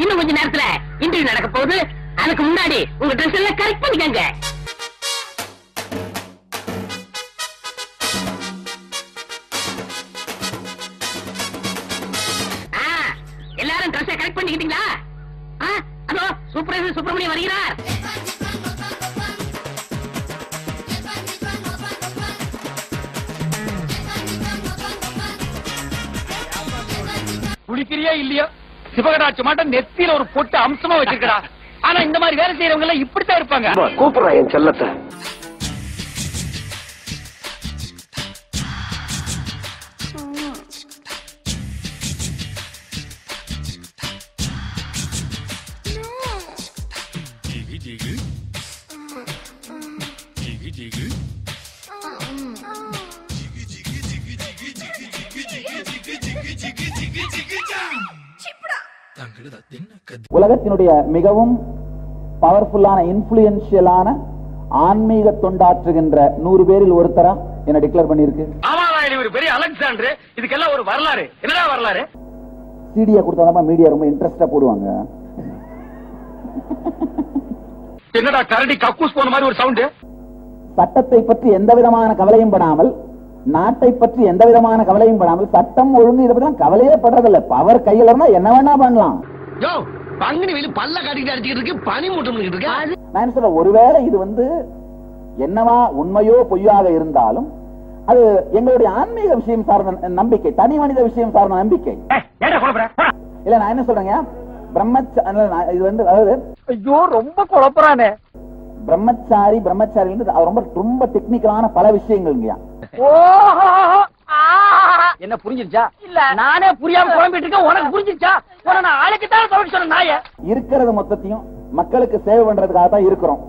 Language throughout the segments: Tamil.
இன்னும் கொஞ்ச நேரத்துல இன்டர்வியூ நடக்க போகுது. அதுக்கு முன்னாடி உங்க ட்ரெஸ் எல்லாம் கரெக்ட் பண்ணிக்கங்க. எல்லாரும் ட்ரெஸ் கரெக்ட் பண்ணிக்கிட்டீங்களா? அதோ சூப்பர் சுப்பிரமணியம் வருகிறார். குளிக்கிறியா இல்லையா? சிவகடாட்சி மாட்டம் நெத்தியில ஒரு பொட்டு அம்சமா வச்சிருக்கா. ஆனா இந்த மாதிரி வேலை செய்யறவங்க எல்லாம் இப்படித்தான் இருப்பாங்க. கூப்பிடுறேன் என் செல்லத்தை. உலகத்தினுடைய மிகவும் பவர்ஃபுல்லான இன்ஃப்ளூயன்ஷியலான ஆன்மீக தொண்டாற்றுகின்ற 100 பேரில் ஒருத்தரா என்ன டிக்ளேர் பண்ணிருக்கு. ஒரு பெரிய அலெக்சாண்டர். இதுக்கெல்லாம் ஒரு வரலாறு. என்னடா வரலாறு? சிடியா கொடுத்தாதான் மீடியா ரொம்ப இன்ட்ரெஸ்டா போடுவாங்க. என்னடா கரடி கக்கூஸ் போன மாதிரி ஒரு சவுண்ட். சட்டத்தை பற்றி எந்த விதமான கவலையும் படாமல், நாட்டை பற்றி எந்த விதமான கவலையும் படாமல், சட்டம் ஒழுங்கு இதை பத்தி கவலையே படுறதில்ல. பவர் கையில இருந்தா என்ன வேணா பண்ணலாம். பங்குனி வெளி பல்ல காட்டிட்டு அடிச்சுட்டு இருக்கு, பனி மூட்டம் இருக்கு. நான் சொல்ற ஒருவேளை இது என்னவா உண்மையோ பொய்யாக இருந்தாலும் அது எங்களுடைய ஆன்மீக விஷயம் சார்ந்த நம்பிக்கை, தனி மனித விஷயம் சார்ந்த நம்பிக்கை. இல்ல நான் என்ன சொல்றேங்க, இது ஐயோ ரொம்ப குழப்பறானே. பிரம்மச்சாரி ரொம்ப ரொம்ப டெக்னிக்கலான பல விஷயங்கள். என்ன புரிஞ்சிருச்சா? இல்ல நானே புரியாம குழம்பிட்டு இருக்கேன். உனக்கு புரிஞ்சிருச்சா? நான் ஆளுக்கு தான் சொன்ன நாய இருக்கிறது மொத்தத்தையும் மக்களுக்கு சேவை பண்றதுக்காக தான் இருக்கிறோம்.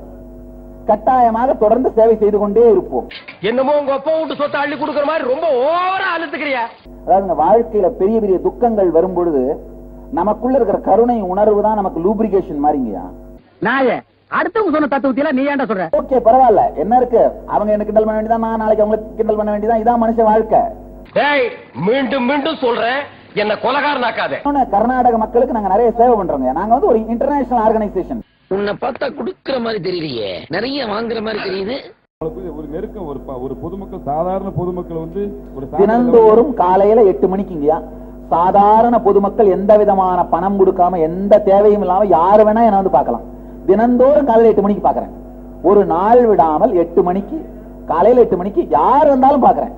கட்டாயமாக தொடர்ந்து சேவை செய்து கொண்டே இருப்போம். என்னமோ உங்க அப்பா வீட்டு சொத்தை அள்ளி கொடுக்கற மாதிரி ரொம்ப ஓவரா அழுத்துக்கிறியா? அதாவது வாழ்க்கையில பெரிய பெரிய துக்கங்கள் வரும் பொழுது நமக்குள்ள இருக்கிற கருணை உணர்வு தான் நமக்கு லூப்ரிகேஷன் மாதிரிங்கயா. நாய அடுத்தவங்க சொன்ன தத்துவத்தில நீ ஏன்டா சொல்ற? ஓகே பரவாயில்ல, என்ன இருக்கு, அவங்க என்ன கிண்டல் பண்ண வேண்டியதான், நான் நாளைக்கு அவங்களுக்கு கிண்டல் பண்ண வேண்டியதான். இதான் மனுஷ வாழ்க்கை. மீண்டும் மீண்டும் சொல்றேன், என்ன கொலகாரனாக்காத. கர்நாடக மக்களுக்கு நாங்க நிறைய சேவை பண்றோங்க. நாங்க ஒரு இன்டர்நேஷனல் ஆர்கனைசேஷன். உன்னை பார்த்தா குடுக்கிற மாதிரி தெரியலையே, நிறைய வாங்குற மாதிரி தெரியுது. ஒரு நெருக்கம் ஒரு பொதுமக்கள், சாதாரண பொதுமக்கள் தினந்தோறும் காலையில 8 மணிக்குங்கயா சாதாரண பொதுமக்கள் எந்த விதமான பணம் கொடுக்காம எந்த தேவையும் இல்லாம யாரு வேணா என்ன பார்க்கலாம். தினந்தோறும் காலையில 8 மணிக்கு பாக்குறேன். ஒரு நாள் விடாமல் 8 மணிக்கு காலையில 8 மணிக்கு யார் வந்தாலும் பாக்குறேன்.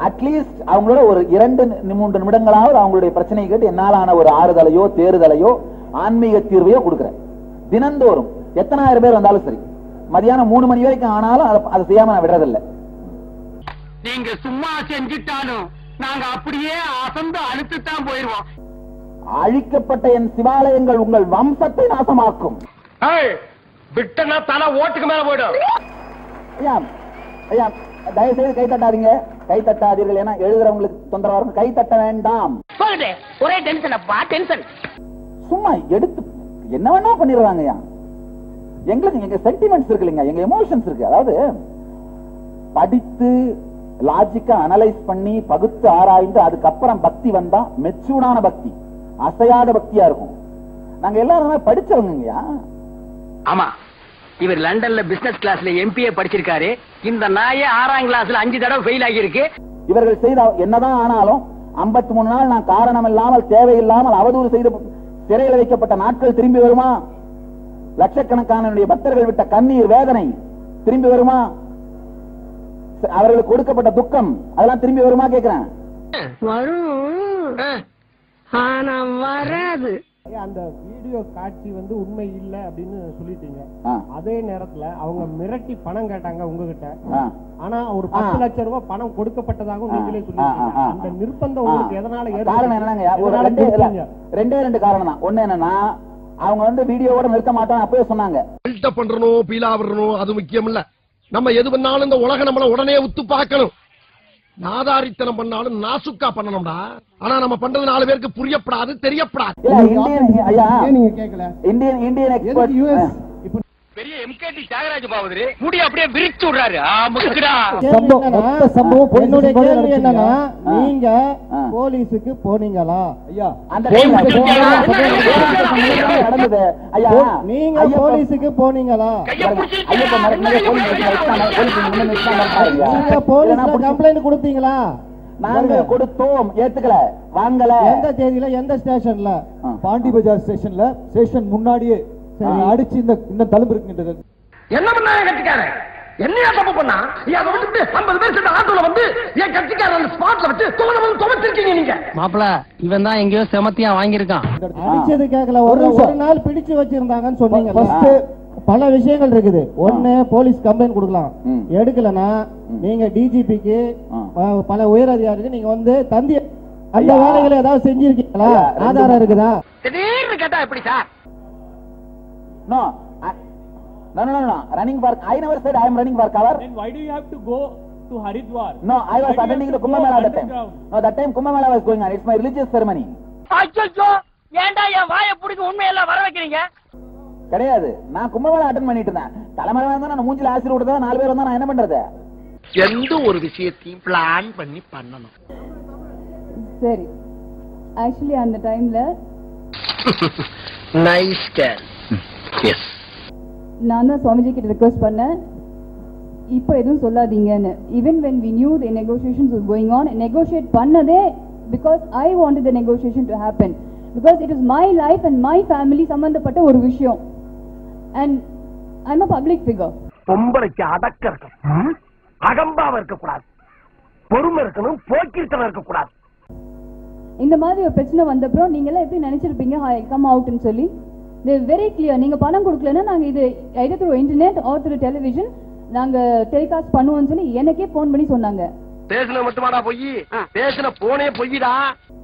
அட்லீஸ்ட் அவங்களோட ஒரு 2-3 நிமிடங்களாவது அவங்களுடைய பிரச்சனை கேட்டு என்னாலான ஒரு ஆறுதலையோ தேறுதலையோ ஆன்மீக தீர்வையோ கொடுக்குறேன். தினந்தோறும் எத்தனாயிரம் பேர் வந்தாலும் சரி, மதியானம் 3 மணி வரைக்கும் ஆனாலும் அதை செய்யாம நான் விடுறதில்லை. நீங்க சும்மா செஞ்சுட்டாலும் நாங்க அப்படியே அசந்து அழுத்துத்தான் போயிருவோம். அழிக்கப்பட்ட என் சிவாலயங்கள் உங்கள் வம்சத்தை நாசமாக்கும். விட்டனா தலை ஓட்டுக்கு மேல போயிடும். ஐயா தயவுசெய்து கை தட்டாதீங்க, கை தட்டாதீர்கள். ஏன்னா எழுதுறவங்களுக்கு தொந்தரவா இருக்கும். கை தட்ட வேண்டாம். ஒரே டென்ஷன் அப்பா, டென்ஷன். சும்மா எடுத்து என்ன வேணா பண்ணிடுறாங்கய்யா. எங்களுக்கு எங்க சென்டிமெண்ட்ஸ் இருக்கு இல்லைங்க, எங்க எமோஷன்ஸ் இருக்கு. அதாவது படித்து லாஜிக்கா அனலைஸ் பண்ணி பகுத்து ஆராய்ந்து அதுக்கப்புறம் பக்தி வந்தா மெச்சூர்டான பக்தி, அசையாத பக்தியா இருக்கும். நாங்க எல்லாருமே படிச்சவங்கய்யா. ஆமா, இவர் லண்டன்ல பிசினஸ் கிளாஸ்ல எம்பிஏ படிச்சிருக்காரு. இந்த நாயே 6ஆம் கிளாஸ்ல 5 தடவை ஃபெயில் ஆகியிருக்கு. இவர்கள் செய்த என்னதான் ஆனாலும் 53 நாள் நான் காரணம் இல்லாமல் தேவையில்லாமல் அவதூறு செய்து சிறையில் வைக்கப்பட்ட நாட்கள் திரும்பி வருமா? லட்சக்கணக்கான பக்தர்கள் விட்ட கண்ணீர் வேதனை திரும்பி வருமா? அவர்களுக்கு கொடுக்கப்பட்ட துக்கம் அதெல்லாம் திரும்பி வருமா கேட்கிறேன். வரும், ஆனா வராது. அந்த வீடியோ காட்சி உண்மை இல்ல அப்படின்னு சொல்லிட்டீங்க. அதே நேரத்துல அவங்க மிரட்டி பணம் கேட்டாங்க உங்ககிட்ட. ஆனா ஒரு 10 லட்சம் ரூபாய் பணம் கொடுக்கப்பட்டதாக நீங்களே சொல்லிட்டீங்க. அந்த நிர்பந்தம் உங்களுக்கு எதனால? காரணம் என்னங்க, ரெண்டே காரணம் தான். ஒண்ணு என்னன்னா, அவங்க வீடியோவோட நிறுத்த மாட்டாங்க அப்பவே சொன்னாங்க. பில்டப் பண்றணும், பீலா வரணும், அது முக்கியம் இல்ல. நம்ம எது பண்ணாலும் இந்த உலகம் நம்மள உடனே உத்து பார்க்கணும். நாதாரித்தனம் பண்ணாலும் நாசுக்கா பண்ணணும்டா. ஆனா நம்ம பண்றது 4 பேருக்கு புரியப்படாது, தெரியப்படாது. பெரிய எம்கேடி தியாகராஜ பாவதரு முடி அப்படியே விரிச்சு விடுறாரு. என்னுடைய கேள்வி என்னன்னா, நீங்க போலீஸுக்கு போனீங்களா? ஐயா, நீங்க போலீஸுக்கு போனீங்களா? நீங்க போலீஸ்ல கம்ப்ளைண்ட் கொடுத்தீங்களா? நாங்க கொடுத்தோம், ஏத்துக்கல, வாங்கல. எந்த தேதியில, எந்த ஸ்டேஷன்ல? பாண்டி பஜார் ஸ்டேஷன்ல, ஸ்டேஷன் முன்னாடியே அடிச்சு இந்த தழும்பு இருக்கின்றது. என்ன பண்ணாங்க கட்சிக்காரன்? என்னையா தப்பு பண்ணா? அதை விட்டு 50 பேர் சேர்ந்த ஆட்டோல வந்து என் கட்சிக்காரன் ஸ்பாட்ல வச்சு துவச்சிருக்கீங்க நீங்க. மாப்பிள, இவன் தான் எங்கேயோ செமத்தியா வாங்கியிருக்கான். அடிச்சது கேட்கல, ஒரு நாள் பிடிச்சு வச்சிருந்தாங்கன்னு சொன்னீங்க. பல விஷயங்கள் இருக்குது. ஒண்ணு, போலீஸ் கம்ப்ளைண்ட் கொடுக்கலாம், எடுக்கலன்னா நீங்க டிஜிபிக்கு பல உயர் அதிகாரிக்கு நீங்க வந்து தந்தி அந்த வேலைகளை ஏதாவது செஞ்சிருக்கீங்களா? ஆதாரம் இருக்குதா? திடீர்னு கேட்டா எப்படி sir? No, no. Running for, I never said I am running for cover. Then why do you have to go to Haridwar? No, I was attending the Kumbh Mela that time. No, that time Kumbh Mela was going on. It's my religious ceremony. ஐயோ, ஏன்டா என் வாயை பிடிக்க உண்மையெல்லாம் வர வைக்கிறீங்க? கிடையாது, நான் Kumbh Mela அட்டெண்ட் பண்ணிட்டு இருந்தேன். தலைமறை வந்தா நான் மூஞ்சில ஆசிரியர் விட்டதா 4 பேர் வந்தா நான் என்ன பண்றது? எந்த ஒரு விஷயத்தையும் பிளான் பண்ணி பண்ணணும். சரி, ஆக்சுவலி அந்த டைம்ல நைஸ் கேர். எஸ், நான் தான் சுவாமிஜி கிட்ட ரிக்வெஸ்ட் பண்ணேன், இப்போ எதுவும் சொல்லாதீங்கன்னு. Even when we knew the negotiations was going on, negotiate பண்ணதே because I wanted the negotiation to happen, because it is my life and my family சம்பந்தப்பட்ட ஒரு விஷயம், and I'm a public figure. பொம்பளைக்கு அடக்க இருக்கணும், அகம்பாவ இருக்கக்கூடாது, பொறுமை இருக்கணும், போக்கிருத்தனம் இருக்கக்கூடாது. இந்த மாதிரி ஒரு பிரச்சனை வந்தப்பறம் நீங்க எல்லாம் எப்படி நினைச்சிருப்பீங்க I come out ன்னு சொல்லி? they very clear. நீங்க பணம் கொடுக்கலன்னா நாங்க இது either through internet or through television நாங்க டெலிகாஸ்ட் பண்ணுவோம்னு சொல்லி எனக்கே போன் பண்ணி சொன்னாங்க. பேசுன மட்டுமாடா பொய்? பேசுன போனே பொய்டா.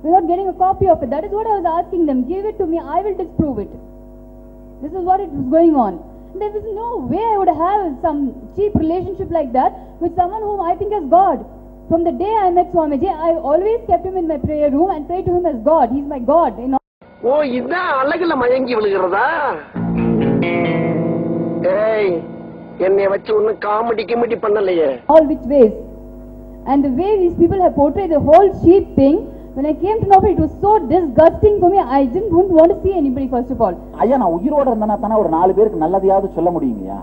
Without getting a copy of it, that is what I was asking them. Give it to me, I will disprove it. This is what it was going on. There is no way I would have some cheap relationship like that with someone whom I think as God. From the day I met Swamiji, I always kept him in my prayer room and prayed to him as God. He is my God, you know. ஓ, இதான் அழகுல மயங்கி விழுகிறதா? ஏய், என்னைய வச்சு ஒண்ணு காமெடி கிமெடி பண்ணலையே. All which ways. And the way these people have portrayed the whole sheep thing, when I came to know it was so disgusting for me. I didn't want to see anybody first of all. ஐயா, நான் உயிரோட இருந்தா தானே ஒரு 4 பேருக்கு நல்லதையாவது சொல்ல முடியுங்கயா.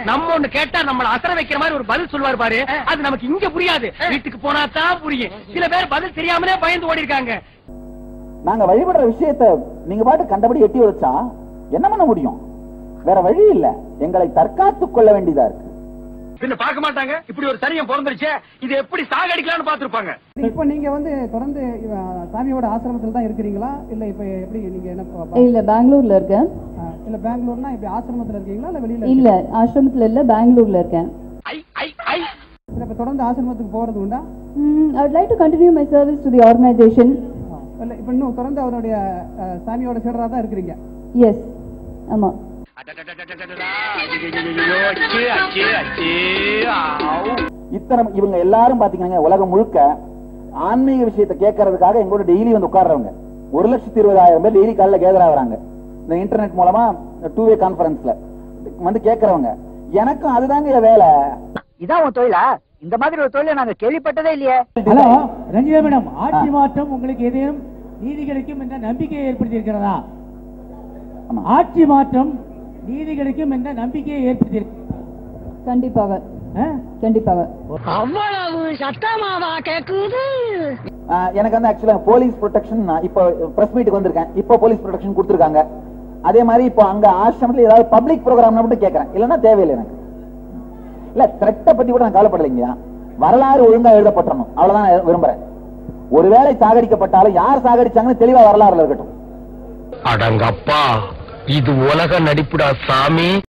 நம்ம ஒண்ணு கேட்டா நம்மள அசர வைக்கிற மாதிரி ஒரு பதில் சொல்வார் பாரு, அது நமக்கு இங்க புரியாது, வீட்டுக்கு போனா தான் புரியும். சில பேர் பதில் தெரியாமலே பயந்து ஓடி இருக்காங்க. நாங்க வழிபடுற விஷயத்த நீங்க பாட்டு கண்டபடி எட்டி வச்சா என்ன பண்ண முடியும்? வேற வழி இல்ல, எங்களை தற்காத்துக் கொள்ள வேண்டியதா இருக்கு. பின்ன பார்க்க மாட்டாங்க, இப்படி ஒரு சனியம் பிறந்துருச்சு, இது எப்படி சாகடிக்கலாம்னு பாத்துருப்பாங்க. இப்ப நீங்க வந்து தொடர்ந்து சாமியோட ஆசிரமத்துல தான் இருக்கிறீங்களா, இல்ல இப்ப எப்படி நீங்க என்ன? இல்ல, பெங்களூர்ல இருக்கேன். இல்ல, பெங்களூர்னா இப்ப ஆசிரமத்துல இருக்கீங்களா இல்ல வெளியில? இல்ல, ஆசிரமத்துல இல்ல, பெங்களூர்ல இருக்கேன். இப்ப தொடர்ந்து ஆசிரமத்துக்கு போறது உண்டா? I would like to continue my service to the organization. இல்ல, இப்ப இன்னும் தொடர்ந்து அவருடைய சாமியோட சீடரா தான் இருக்கிறீங்க? Yes, ஆமா. இத்தனை இவங்க எல்லாரும் பாத்தீங்கன்னா உலகம் முழுக்க ஆன்மீக விஷயத்தை கேட்கறதுக்காக எங்களோட டெய்லி வந்து உட்கார்றவங்க 1,20,000 பேர் டெய்லி காலைல கேதர் ஆகுறாங்க. இந்த இன்டர்நெட் மூலமா 2-way கான்பரன்ஸ்ல வந்து கேட்கறவங்க. எனக்கும் அதுதாங்க வேலை. இதான் உன் தொழிலா? இந்த மாதிரி ஒரு தொழிலை நாங்க கேள்விப்பட்டதே இல்லையே. ஹலோ ரஞ்சிதா மேடம், ஆட்சி மாற்றம் உங்களுக்கு ஏதேனும் நீதி கிடைக்கும் என்ற நம்பிக்கையை ஏற்படுத்தி இருக்கிறதா? ஆட்சி மாற்றம் நீதி கிடைக்கும் என்ற நம்பிக்கையை ஏற்படுத்தி கண்டிப்பாக, கண்டிப்பாக. அவ்வளவு சத்தமாவா கேக்குது? எனக்கு வந்து ஆக்சுவலா போலீஸ் ப்ரொடெக்ஷன், இப்ப பிரஸ் மீட்டுக்கு வந்திருக்கேன், இப்ப போலீஸ் ப்ரொடெக்ஷன் கொடுத்திருக்காங்க. அதே மாதிரி இப்போ அங்க ஆசிரமத்துல ஏதாவது பப்ளிக் ப்ரோக்ராம் மட்டும் கேட்கறேன், இல்லன்னா தேவையில்லை எனக்கு. இல்ல, த்ரெட்டை பத்தி கூட நான் கவலைப்படலைங்க. வரலாறு ஒழுங்கா எழுதப்பட்டணும், அவ்வளவுதான் விரும்புறேன். ஒருவேளை சாகடிக்கப்பட்டாலும் யார் சாகடிச்சாங்கன்னு தெளிவா வரலாறுல இருக்கட்டும். அடங்கப்பா, இது உலக நடிப்புடா சாமி.